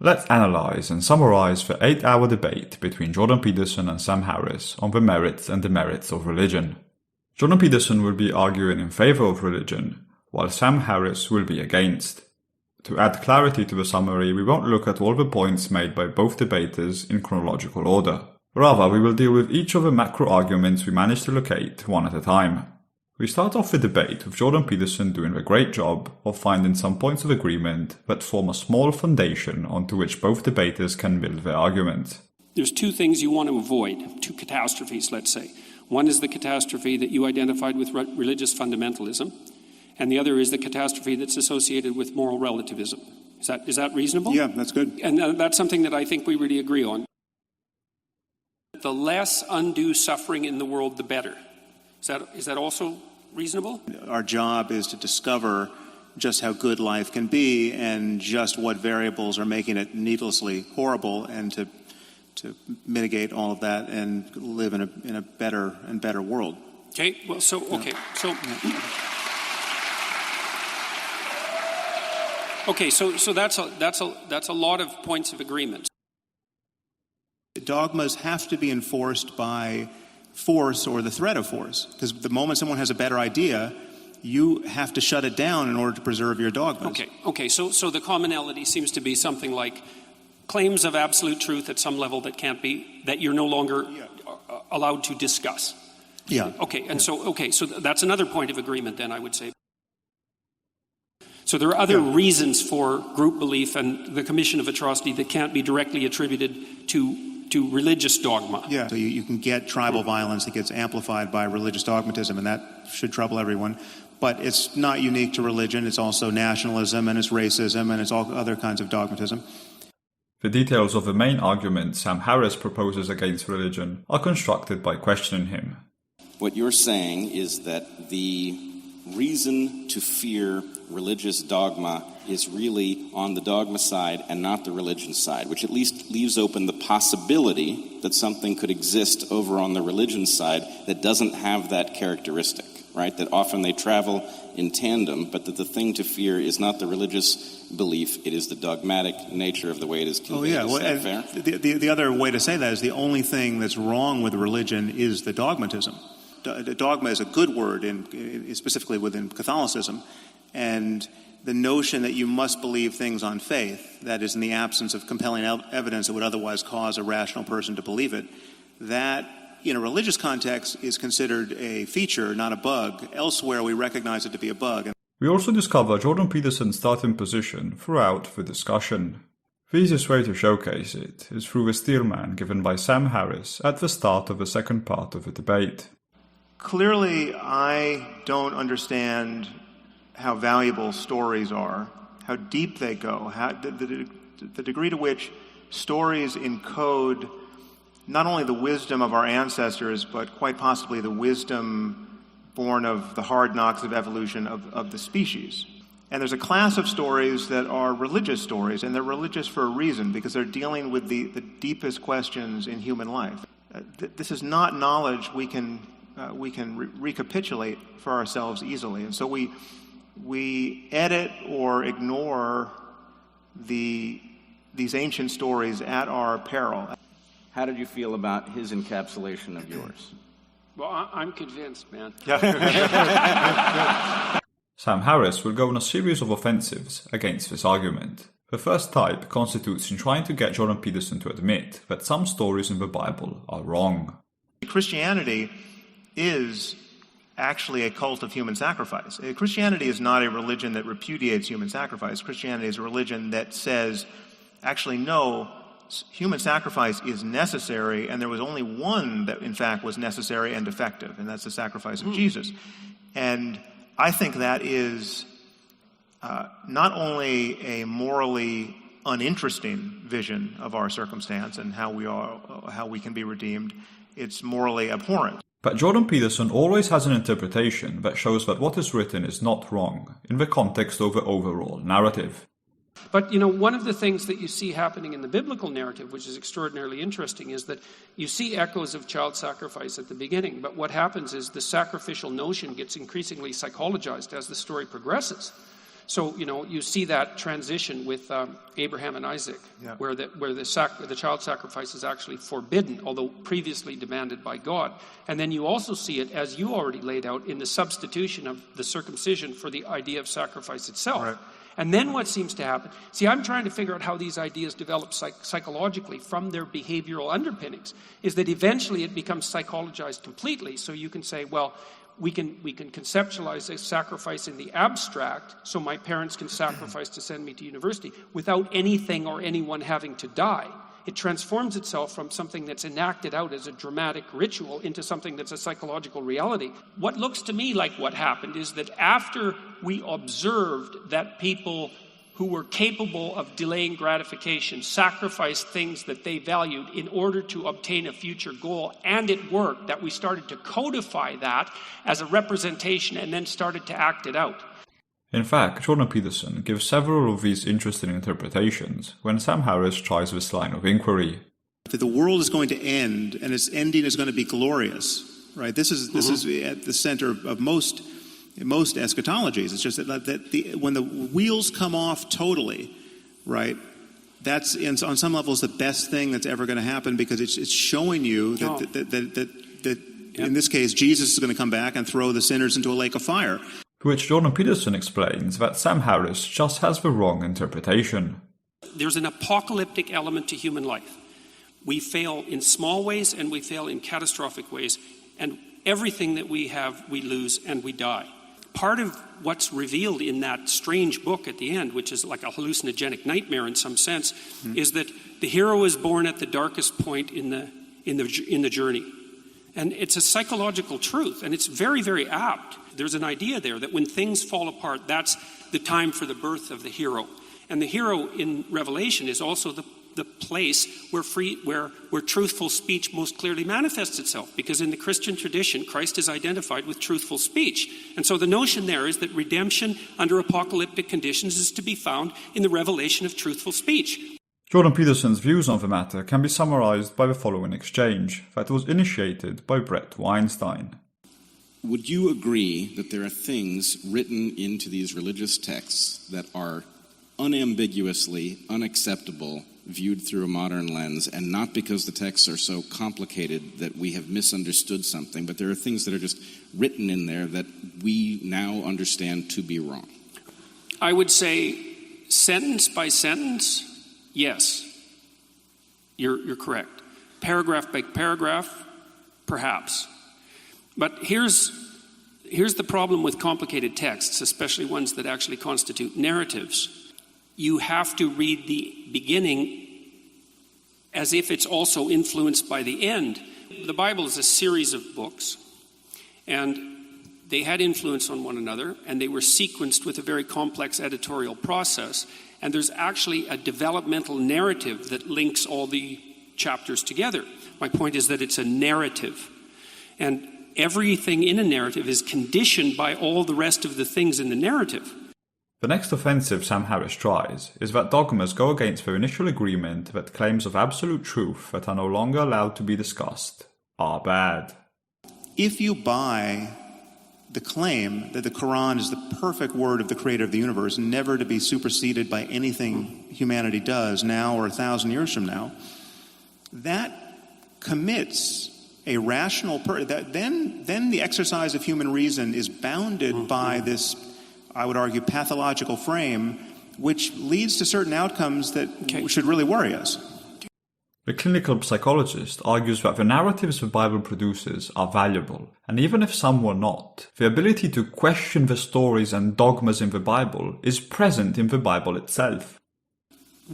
Let's analyze and summarize the 8-hour debate between Jordan Peterson and Sam Harris on the merits and demerits of religion. Jordan Peterson will be arguing in favor of religion, while Sam Harris will be against. To add clarity to the summary, we won't look at all the points made by both debaters in chronological order. Rather, we will deal with each of the macro arguments we managed to locate one at a time. We start off the debate with Jordan Peterson doing a great job of finding some points of agreement that form a small foundation onto which both debaters can build their argument. There's two things you want to avoid, two catastrophes, let's say. One is the catastrophe that you identified with religious fundamentalism, and the other is the catastrophe that's associated with moral relativism. Is that reasonable? Yeah, that's good. And that's something that I think we really agree on. The less undue suffering in the world, the better. Is that also reasonable? Our job is to discover just how good life can be and just what variables are making it needlessly horrible, and to mitigate all of that and live in a better and better world. Okay. Well, so that's a lot of points of agreement. Dogmas have to be enforced by force or the threat of force, because the moment someone has a better idea, you have to shut it down in order to preserve your dogmas. Okay. So the commonality seems to be something like claims of absolute truth at some level that you're no longer allowed to discuss. Yeah. So that's another point of agreement then, I would say. So there are other reasons for group belief and the commission of atrocity that can't be directly attributed to religious dogma. Yeah, so you can get tribal violence that gets amplified by religious dogmatism, and that should trouble everyone. But it's not unique to religion. It's also nationalism, and it's racism, and it's all other kinds of dogmatism. The details of the main argument Sam Harris proposes against religion are constructed by questioning him. What you're saying is that the reason to fear religious dogma is really on the dogma side and not the religion side, which at least leaves open the possibility that something could exist over on the religion side that doesn't have that characteristic, right? That often they travel in tandem, but that the thing to fear is not the religious belief, it is the dogmatic nature of the way it is conveyed. Oh, yeah. Is that fair? The other way to say that is the only thing that's wrong with religion is the dogmatism. Dogma is a good word, specifically within Catholicism, and the notion that you must believe things on faith, that is in the absence of compelling evidence that would otherwise cause a rational person to believe it, that in a religious context is considered a feature, not a bug. Elsewhere we recognize it to be a bug. We also discover Jordan Peterson's starting position throughout the discussion. The easiest way to showcase it is through the steerman given by Sam Harris at the start of the second part of the debate. Clearly, I don't understand how valuable stories are, how deep they go, the degree to which stories encode not only the wisdom of our ancestors, but quite possibly the wisdom born of the hard knocks of evolution of the species. And there's a class of stories that are religious stories, and they're religious for a reason, because they're dealing with the deepest questions in human life. This is not knowledge we can recapitulate for ourselves easily. And so we edit or ignore these ancient stories at our peril. How did you feel about his encapsulation of yours? Well, I'm convinced, man. Sam Harris will go on a series of offensives against this argument. The first type constitutes in trying to get Jordan Peterson to admit that some stories in the Bible are wrong. Christianity is actually a cult of human sacrifice. Christianity is not a religion that repudiates human sacrifice. Christianity is a religion that says, actually, no, human sacrifice is necessary, and there was only one that, in fact, was necessary and effective, and that's the sacrifice of Jesus. And I think that is not only a morally uninteresting vision of our circumstance and how we can be redeemed, it's morally abhorrent. But Jordan Peterson always has an interpretation that shows that what is written is not wrong in the context of the overall narrative. But, one of the things that you see happening in the biblical narrative, which is extraordinarily interesting, is that you see echoes of child sacrifice at the beginning, but what happens is the sacrificial notion gets increasingly psychologized as the story progresses. So, you see that transition with Abraham and Isaac, where the child sacrifice is actually forbidden, although previously demanded by God. And then you also see it, as you already laid out, in the substitution of the circumcision for the idea of sacrifice itself. Right. And then what seems to happen, I'm trying to figure out how these ideas develop psychologically from their behavioral underpinnings, is that eventually it becomes psychologized completely. So you can say, well, we can conceptualize a sacrifice in the abstract, so my parents can sacrifice to send me to university without anything or anyone having to die. It transforms itself from something that's enacted out as a dramatic ritual into something that's a psychological reality. What looks to me like what happened is that after we observed that people who were capable of delaying gratification sacrificed things that they valued in order to obtain a future goal, and it worked, that we started to codify that as a representation and then started to act it out. In fact, Jordan Peterson gives several of these interesting interpretations when Sam Harris tries this line of inquiry. That the world is going to end, and its ending is going to be glorious, right? This is at the center of most eschatologies. It's just that when the wheels come off totally, right, that's on some levels the best thing that's ever going to happen, because it's showing you that in this case Jesus is going to come back and throw the sinners into a lake of fire. To which Jordan Peterson explains that Sam Harris just has the wrong interpretation. There's an apocalyptic element to human life. We fail in small ways and we fail in catastrophic ways, and everything that we have we lose and we die. Part of what's revealed in that strange book at the end, which is like a hallucinogenic nightmare in some sense, is that the hero is born at the darkest point in the journey. And it's a psychological truth, and it's very, very apt. There's an idea there that when things fall apart, that's the time for the birth of the hero. And the hero in Revelation is also the place where truthful speech most clearly manifests itself, because in the Christian tradition, Christ is identified with truthful speech. And so the notion there is that redemption under apocalyptic conditions is to be found in the revelation of truthful speech. Jordan Peterson's views on the matter can be summarized by the following exchange that was initiated by Bret Weinstein. Would you agree that there are things written into these religious texts that are unambiguously unacceptable viewed through a modern lens, and not because the texts are so complicated that we have misunderstood something, but there are things that are just written in there that we now understand to be wrong? I would say sentence by sentence, yes, you're correct. Paragraph by paragraph, perhaps. But here's the problem with complicated texts, especially ones that actually constitute narratives. You have to read the beginning as if it's also influenced by the end. The Bible is a series of books, and they had influence on one another, and they were sequenced with a very complex editorial process, and there's actually a developmental narrative that links all the chapters together. My point is that it's a narrative, and everything in a narrative is conditioned by all the rest of the things in the narrative. The next offensive Sam Harris tries is that dogmas go against their initial agreement that claims of absolute truth that are no longer allowed to be discussed are bad. If you buy the claim that the Quran is the perfect word of the creator of the universe, never to be superseded by anything humanity does now or 1,000 years from now, that commits a rational then the exercise of human reason is bounded by this, I would argue, pathological frame, which leads to certain outcomes that should really worry us. The clinical psychologist argues that the narratives the Bible produces are valuable, and even if some were not, the ability to question the stories and dogmas in the Bible is present in the Bible itself.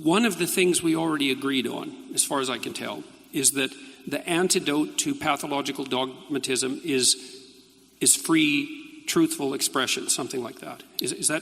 One of the things we already agreed on, as far as I can tell, is that the antidote to pathological dogmatism is free, truthful expression, something like that. Is that?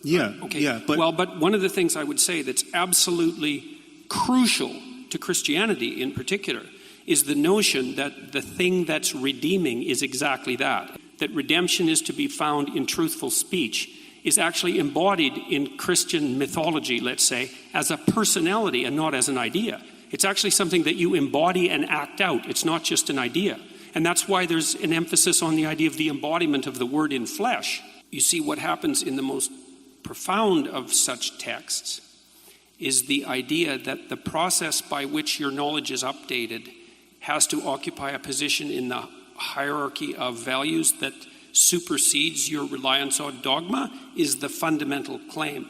Yeah. Okay. Yeah. But one of the things I would say that's absolutely crucial to Christianity in particular is the notion that the thing that's redeeming is exactly that. That redemption is to be found in truthful speech is actually embodied in Christian mythology, let's say, as a personality and not as an idea. It's actually something that you embody and act out. It's not just an idea. And that's why there's an emphasis on the idea of the embodiment of the word in flesh. You see what happens in the most profound of such texts is the idea that the process by which your knowledge is updated has to occupy a position in the hierarchy of values that supersedes your reliance on dogma is the fundamental claim.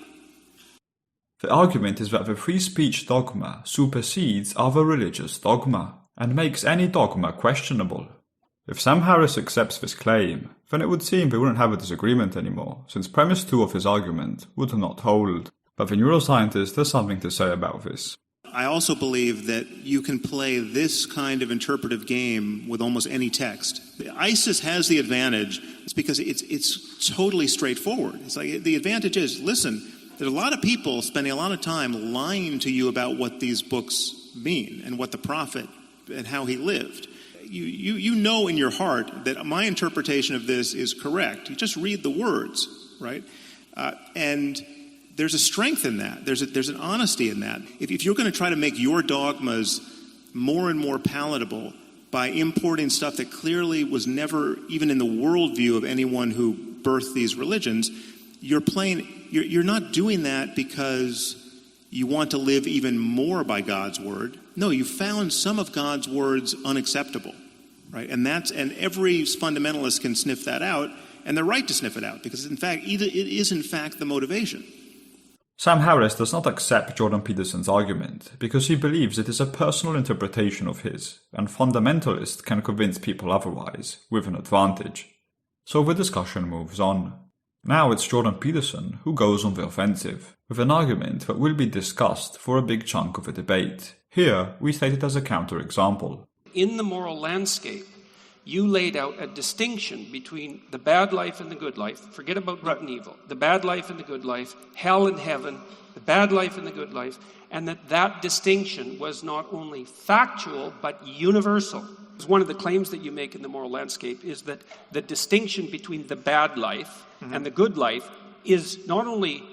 The argument is that the free speech dogma supersedes other religious dogma and makes any dogma questionable. If Sam Harris accepts this claim, then it would seem we wouldn't have a disagreement anymore, since premise 2 of his argument would not hold. But the neuroscientist has something to say about this. I also believe that you can play this kind of interpretive game with almost any text. ISIS has the advantage. It's because it's totally straightforward. It's like the advantage is, listen, there's a lot of people spending a lot of time lying to you about what these books mean and what the prophet and how he lived. You know in your heart that my interpretation of this is correct. You just read the words, right? And there's a strength in that. There's an honesty in that. If you're going to try to make your dogmas more and more palatable by importing stuff that clearly was never even in the worldview of anyone who birthed these religions, you're not doing that because you want to live even more by God's word. No, you found some of God's words unacceptable, right? And every fundamentalist can sniff that out, and they're right to sniff it out because, in fact, it is in fact the motivation. Sam Harris does not accept Jordan Peterson's argument because he believes it is a personal interpretation of his, and fundamentalists can convince people otherwise, with an advantage. So the discussion moves on. Now it's Jordan Peterson who goes on the offensive, with an argument that will be discussed for a big chunk of the debate. Here, we state it as a counterexample. In the moral landscape, you laid out a distinction between the bad life and the good life. Forget about good and evil. The bad life and the good life, hell and heaven, the bad life and the good life, and that distinction was not only factual but universal. One of the claims that you make in the moral landscape is that the distinction between the bad life and the good life is not only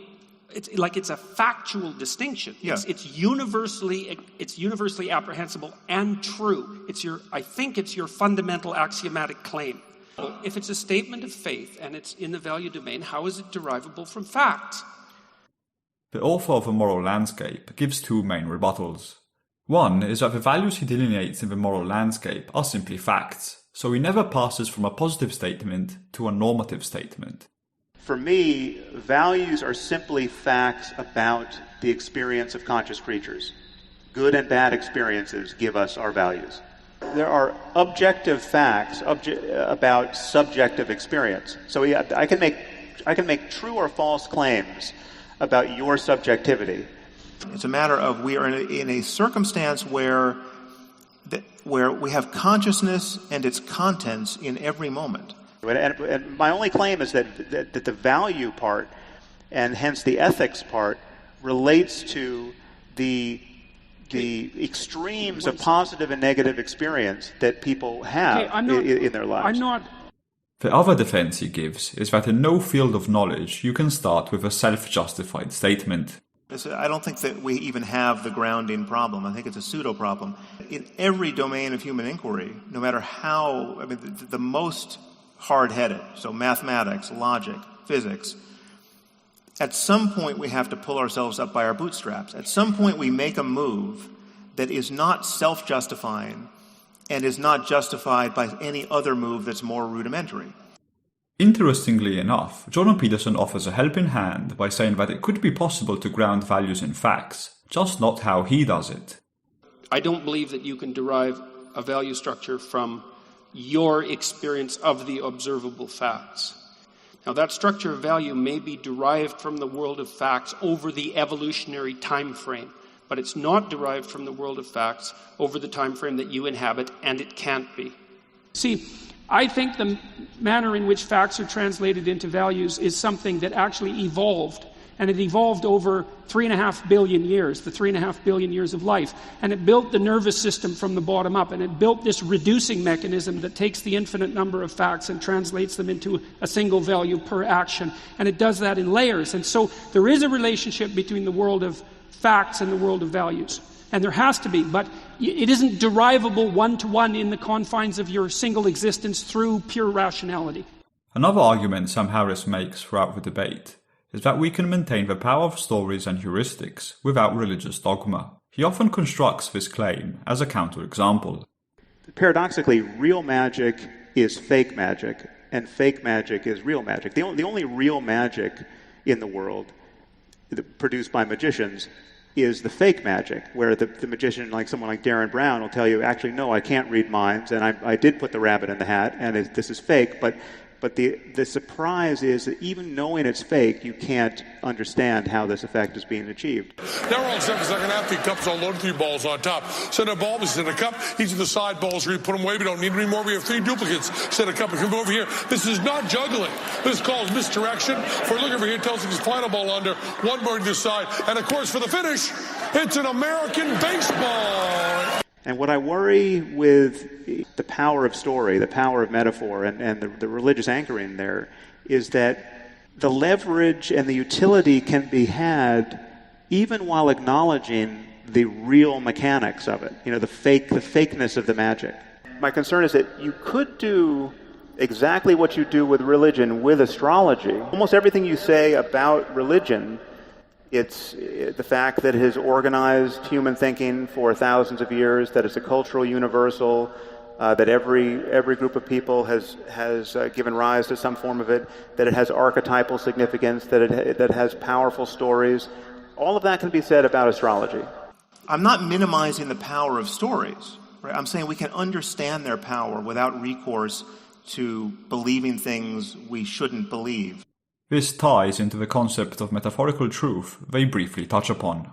it's a factual distinction. Yeah. It's universally apprehensible and true. I think it's your fundamental axiomatic claim. If it's a statement of faith and it's in the value domain, how is it derivable from facts? The author of The Moral Landscape gives 2 main rebuttals. One is that the values he delineates in the moral landscape are simply facts, so he never passes from a positive statement to a normative statement. For me, values are simply facts about the experience of conscious creatures. Good and bad experiences give us our values. There are objective facts about subjective experience. So I can make true or false claims about your subjectivity. It's a matter of we are in a circumstance where we have consciousness and its contents in every moment. And my only claim is that the value part, and hence the ethics part, relates to the extremes of positive and negative experience that people have in their lives. The other defense he gives is that in no field of knowledge you can start with a self-justified statement. I don't think that we even have the grounding problem. I think it's a pseudo-problem. In every domain of human inquiry, no matter how, the most hard-headed, so mathematics, logic, physics, at some point we have to pull ourselves up by our bootstraps. At some point we make a move that is not self-justifying and is not justified by any other move that's more rudimentary. Interestingly enough, Jordan Peterson offers a helping hand by saying that it could be possible to ground values in facts, just not how he does it. I don't believe that you can derive a value structure from your experience of the observable facts. Now, that structure of value may be derived from the world of facts over the evolutionary time frame, but it's not derived from the world of facts over the time frame that you inhabit, and it can't be. See, I think the manner in which facts are translated into values is something that actually evolved, and it evolved over 3.5 billion years, the 3.5 billion years of life, and it built the nervous system from the bottom up, and it built this reducing mechanism that takes the infinite number of facts and translates them into a single value per action, and it does that in layers. And so there is a relationship between the world of facts and the world of values, and there has to be, but it isn't derivable one-to-one in the confines of your single existence through pure rationality. Another argument Sam Harris makes throughout the debate is that we can maintain the power of stories and heuristics without religious dogma. He often constructs this claim as a counterexample. Paradoxically, real magic is fake magic, and fake magic is real magic. The only real magic in the world produced by magicians is the fake magic, where the magician, like someone like Darren Brown, will tell you, actually, no, I can't read minds, and I did put the rabbit in the hat, and this is fake, but the surprise is that even knowing it's fake, you can't understand how this effect is being achieved. Now we're on 7-second half. The cup's all loaded, 3 balls on top. Send a ball, we send a cup. Each of the side balls, we put them away. We don't need any more. We have 3 duplicates. Send a cup and come over here. This is not juggling. This is called misdirection. For look over here, tells him his final ball under, 1 more to this side. And of course, for the finish, it's an American baseball. And what I worry with the power of story, the power of metaphor, and the religious anchoring there, is that the leverage and the utility can be had even while acknowledging the real mechanics of it, the fakeness of the magic. My concern is that you could do exactly what you do with religion with astrology. Almost everything you say about religion, it's the fact that it has organized human thinking for thousands of years, that it's a cultural universal, that every group of people has given rise to some form of it, that it has archetypal significance, that it has powerful stories. All of that can be said about astrology. I'm not minimizing the power of stories. Right? I'm saying we can understand their power without recourse to believing things we shouldn't believe. This ties into the concept of metaphorical truth they briefly touch upon.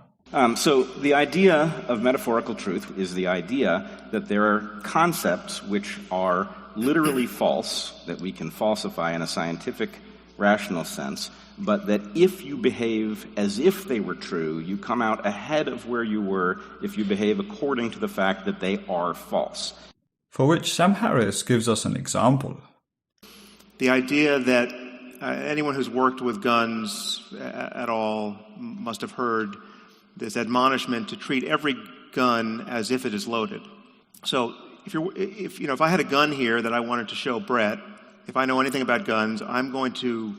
So the idea of metaphorical truth is the idea that there are concepts which are literally false, that we can falsify in a scientific, rational sense, but that if you behave as if they were true, you come out ahead of where you were if you behave according to the fact that they are false. For which Sam Harris gives us an example. The idea that anyone who's worked with guns at all must have heard this admonishment to treat every gun as if it is loaded. So if I had a gun here that I wanted to show Bret, if I know anything about guns, I'm going to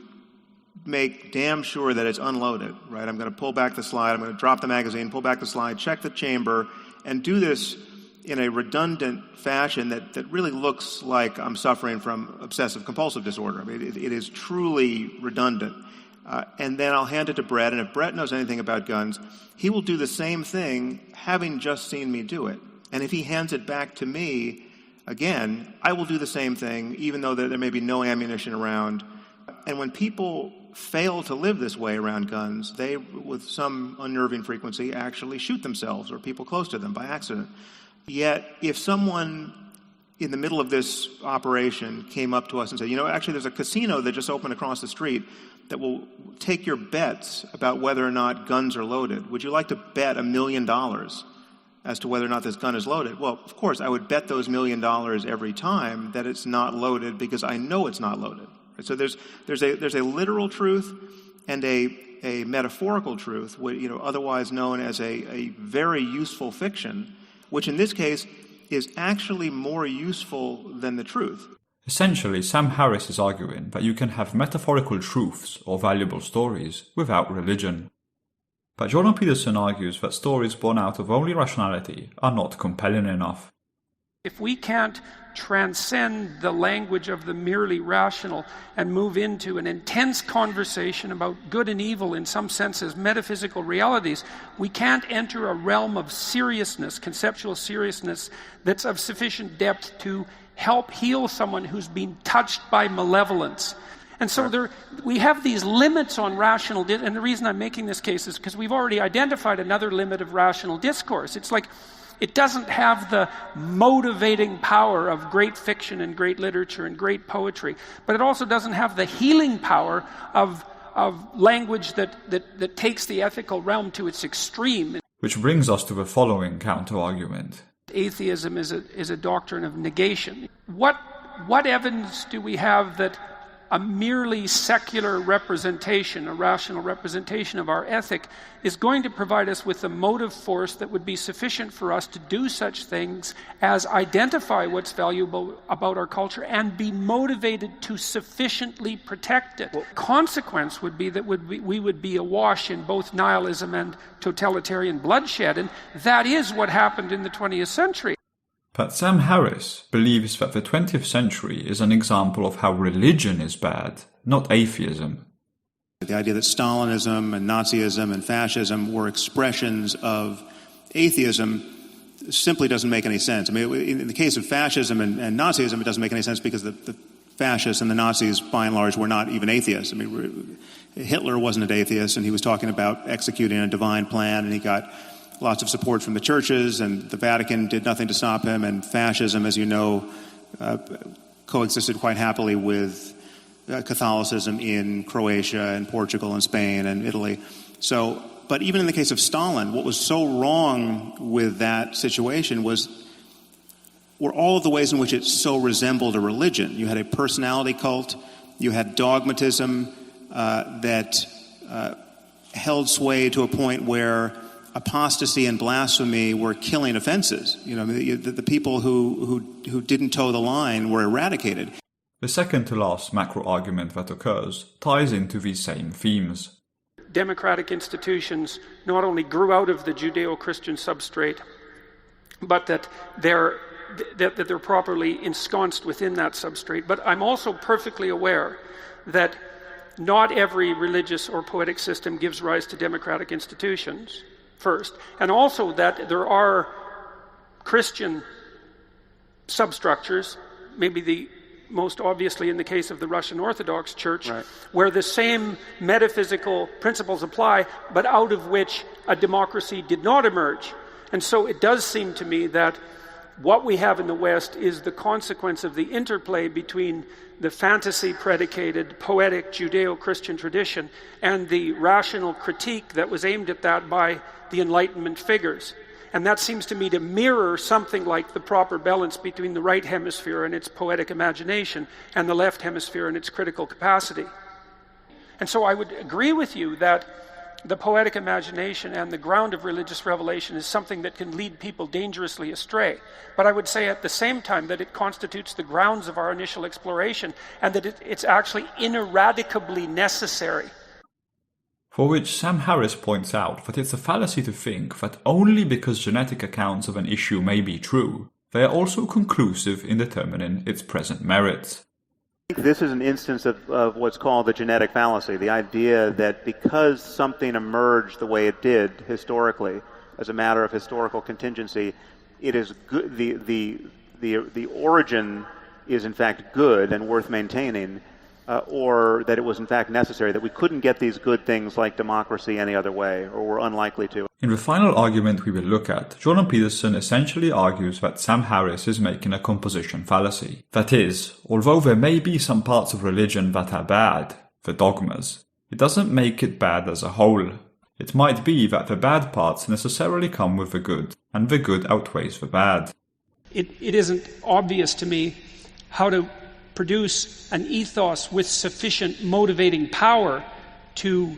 make damn sure that it's unloaded, right? I'm going to pull back the slide, I'm going to drop the magazine, pull back the slide, check the chamber, and do this in a redundant fashion that really looks like I'm suffering from obsessive-compulsive disorder. I mean, it is truly redundant. And then I'll hand it to Bret, and if Bret knows anything about guns, he will do the same thing, having just seen me do it. And if he hands it back to me, again, I will do the same thing, even though there may be no ammunition around. And when people fail to live this way around guns, they, with some unnerving frequency, actually shoot themselves or people close to them by accident. Yet, if someone in the middle of this operation came up to us and said, actually there's a casino that just opened across the street that will take your bets about whether or not guns are loaded. Would you like to bet $1 million as to whether or not this gun is loaded? Well, of course, I would bet those $1 million every time that it's not loaded because I know it's not loaded. So there's a literal truth and a metaphorical truth, otherwise known as a very useful fiction, which in this case is actually more useful than the truth. Essentially, Sam Harris is arguing that you can have metaphorical truths or valuable stories without religion. But Jordan Peterson argues that stories born out of only rationality are not compelling enough. If we can't transcend the language of the merely rational and move into an intense conversation about good and evil in some sense as metaphysical realities, we can't enter a realm of seriousness, conceptual seriousness, that's of sufficient depth to help heal someone who's been touched by malevolence. And so we have these limits on rational, and the reason I'm making this case is because we've already identified another limit of rational discourse. It's like it doesn't have the motivating power of great fiction and great literature and great poetry, but it also doesn't have the healing power of language that takes the ethical realm to its extreme. Which brings us to the following counter-argument. Atheism is a doctrine of negation. What evidence do we have that a merely secular representation, a rational representation of our ethic, is going to provide us with a motive force that would be sufficient for us to do such things as identify what's valuable about our culture and be motivated to sufficiently protect it. Consequence would be that we would be awash in both nihilism and totalitarian bloodshed, and that is what happened in the 20th century. But Sam Harris believes that the 20th century is an example of how religion is bad, not atheism. The idea that Stalinism and Nazism and fascism were expressions of atheism simply doesn't make any sense. I mean, in the case of fascism and Nazism, it doesn't make any sense because the fascists and the Nazis, by and large, were not even atheists. I mean, Hitler wasn't an atheist, and he was talking about executing a divine plan, and he got lots of support from the churches, and the Vatican did nothing to stop him, and fascism, as you know, coexisted quite happily with Catholicism in Croatia and Portugal and Spain and Italy. So, but even in the case of Stalin, what was so wrong with that situation were all of the ways in which it so resembled a religion. You had a personality cult, you had dogmatism that held sway to a point where apostasy and blasphemy were killing offenses. You know, the people who didn't toe the line were eradicated. The second to last macro argument that occurs ties into these same themes. Democratic institutions not only grew out of the Judeo-Christian substrate, but that they're properly ensconced within that substrate. But I'm also perfectly aware that not every religious or poetic system gives rise to democratic institutions, first, and also that there are Christian substructures, maybe the most obviously in the case of the Russian Orthodox Church, right, where the same metaphysical principles apply, but out of which a democracy did not emerge. And so it does seem to me that what we have in the West is the consequence of the interplay between the fantasy-predicated, poetic Judeo-Christian tradition and the rational critique that was aimed at that by the Enlightenment figures. And that seems to me to mirror something like the proper balance between the right hemisphere and its poetic imagination and the left hemisphere and its critical capacity. And so I would agree with you that the poetic imagination and the ground of religious revelation is something that can lead people dangerously astray. But I would say at the same time that it constitutes the grounds of our initial exploration and that it's actually ineradicably necessary. For which Sam Harris points out that it's a fallacy to think that only because genetic accounts of an issue may be true, they are also conclusive in determining its present merits. This is an instance of what's called the genetic fallacy, the idea that because something emerged the way it did historically, as a matter of historical contingency, it is good, the origin is in fact good and worth maintaining, or that it was in fact necessary, that we couldn't get these good things like democracy any other way, or were unlikely to. In the final argument we will look at, Jordan Peterson essentially argues that Sam Harris is making a composition fallacy. That is, although there may be some parts of religion that are bad, the dogmas, it doesn't make it bad as a whole. It might be that the bad parts necessarily come with the good, and the good outweighs the bad. It isn't obvious to me how to produce an ethos with sufficient motivating power to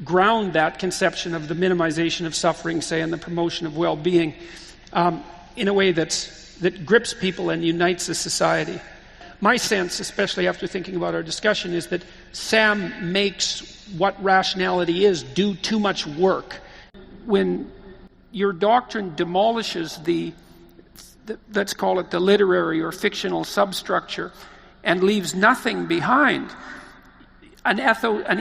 ground that conception of the minimization of suffering, say, and the promotion of well-being in a way that grips people and unites a society. My sense, especially after thinking about our discussion, is that Sam makes what rationality is do too much work. When your doctrine demolishes let's call it the literary or fictional substructure, and leaves nothing behind, an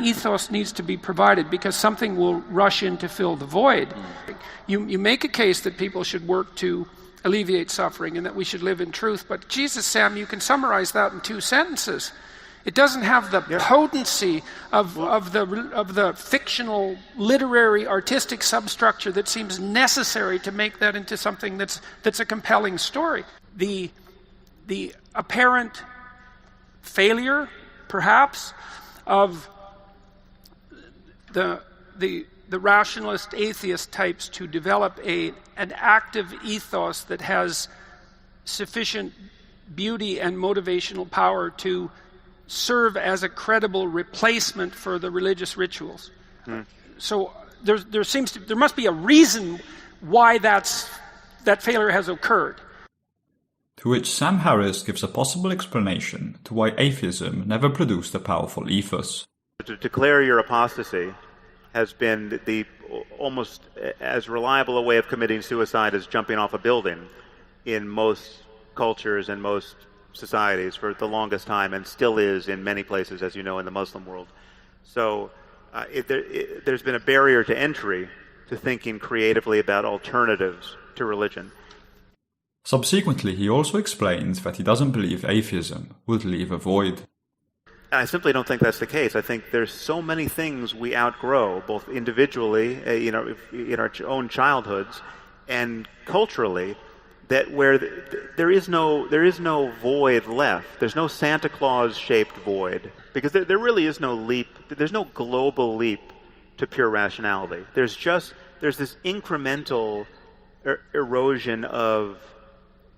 ethos needs to be provided because something will rush in to fill the void. You make a case that people should work to alleviate suffering and that we should live in truth, but Jesus, Sam, you can summarize that in 2 sentences. It doesn't have the potency of the fictional, literary, artistic substructure that seems necessary to make that into something that's a compelling story. The apparent failure, perhaps, of the rationalist atheist types to develop an active ethos that has sufficient beauty and motivational power to serve as a credible replacement for the religious rituals. So there must be a reason why that failure has occurred. To which Sam Harris gives a possible explanation to why atheism never produced a powerful ethos. To declare your apostasy has been the almost as reliable a way of committing suicide as jumping off a building in most cultures and most societies for the longest time, and still is in many places, as you know, in the Muslim world. So there's been a barrier to entry to thinking creatively about alternatives to religion. Subsequently, he also explains that he doesn't believe atheism would leave a void. I simply don't think that's the case. I think there's so many things we outgrow, both individually, in our own childhoods, and culturally, that where there is no void left. There's no Santa Claus-shaped void, because there really is no leap. There's no global leap to pure rationality. There's this incremental erosion of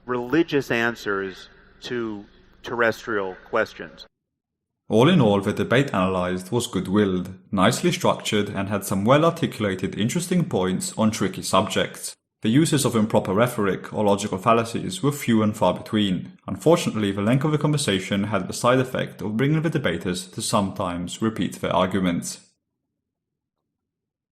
religious answers to terrestrial questions. All in all, the debate analysed was good-willed, nicely structured, and had some well-articulated interesting points on tricky subjects. The uses of improper rhetoric or logical fallacies were few and far between. Unfortunately, the length of the conversation had the side effect of bringing the debaters to sometimes repeat their arguments.